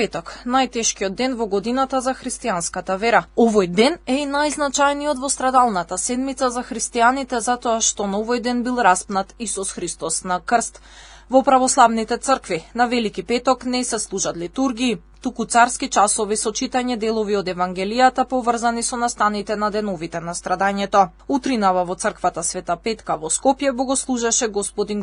петок, најтешкиот ден во годината за христијанската вера. Овој ден е и најзначајниот во страдалната седмица за христијаните затоа што на овој ден бил распнат Исус Христос на крст. Во православните цркви на Велики петок не се служат литургии, туку царски часови со читање делови од Евангелијата поврзани со настаните на деновите на страдањето. Утринава во црквата Света Петка во Скопје богослужеше господин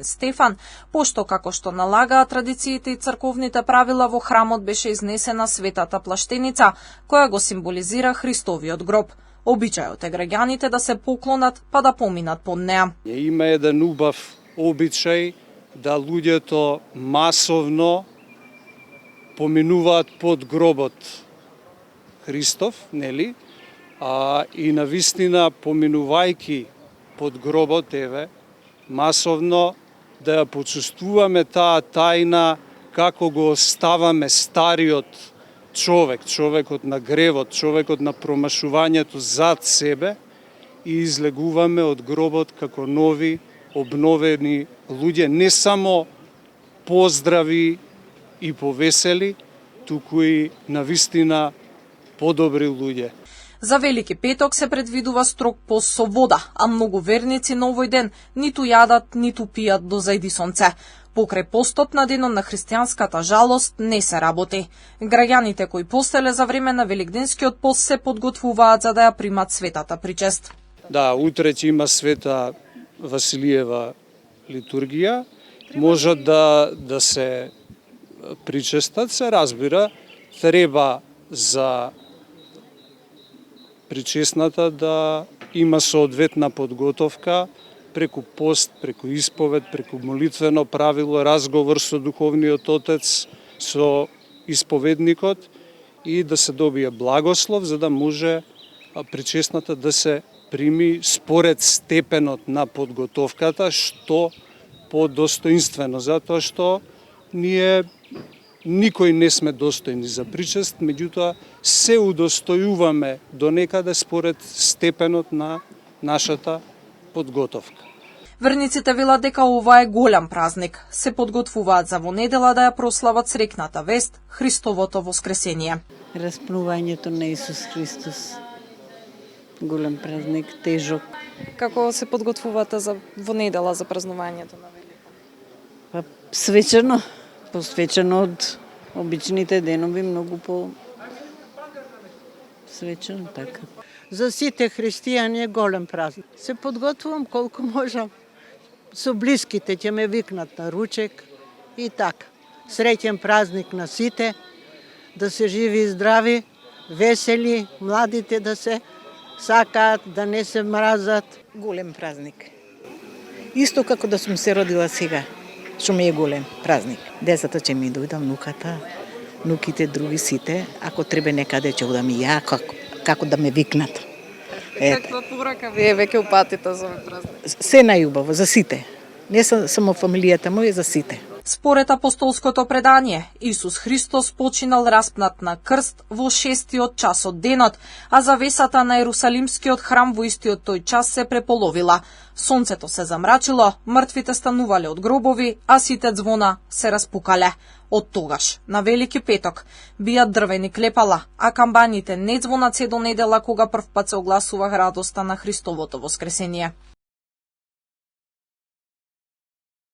Стефан, пошто како што налагаат традициите и црковните правила во храмот беше изнесена светата плаштеница, која го символизира Христовиот гроб. Обичајот е граѓаните да се поклонат па да поминат под неа. Има еден убав обичај да луѓето масовно поминуваат под гробот Христов, нели? И навистина поминувајки под гробот, масовно да ја почувствуваме таа тајна како го оставаме стариот човек, човекот на гревот, човекот на промашувањето зад себе и излегуваме од гробот како нови, обновени луѓе, не само поздрави и повесели, туку и навистина подобри луѓе. За Велики петок се предвидува строг пост со вода, а многу верници на овој ден ниту јадат, ниту пијат до зајди сонце. Покрај постот на денот на христијанската жалост не се работи. Граѓаните кои постеле за време на Великденскиот пост се подготвуваат за да ја примат светата причест. Да, утре ќе има света Василиева литургија, може да се причестат, се разбира, треба за причесната да има соодветна подготовка преку пост, преку исповед, преку молитвено правило, разговор со духовниот отец, со исповедникот и да се добие благослов за да може причесната да се прими според степенот на подготовката, што подостоинствено, затоа што ние никој не сме достојни за причест, меѓутоа се удостојуваме до некаде според степенот на нашата подготовка. Верниците велат дека ова е голем празник. Се подготвуваат за во недела да ја прослават срекната вест, Христовото воскресение. Распнувањето на Исус Христос. Голем празник, тежок. Како се подготвувате за во недела за празнувањето на Велико? Свечено, посвечено од обичните денови, многу по свечено така. За сите христијани е голем празник. Се подготвувам колку можам. Со блиските ќе ме викнат на ручек и така. Среќен празник на сите, да се живи и здрави, весели, младите да се сакаат, да не се мразат. Голем празник. Исто како да сум се родила сега, што ми е голем празник. Децата ќе ми дојдат, внуката, внуките, други сите, ако треба некаде ќе одам и ја, како да ме викнат. Каква порака ви е веќе упатите за овој празник? Се најубаво, за сите. Не само фамилијата моја, за сите. Според апостолското предание, Исус Христос починал распнат на крст во 6-тиот час од денот, а завесата на Ерусалимскиот храм во истиот тој час се преполовила. Сонцето се замрачило, мртвите станувале од гробови, а сите ѕвона се распукале. Од тогаш, на Велики петок, бијат дрвени клепала, а камбаните не ѕвонат се до недела кога првпат се огласува радоста на Христовото воскресение.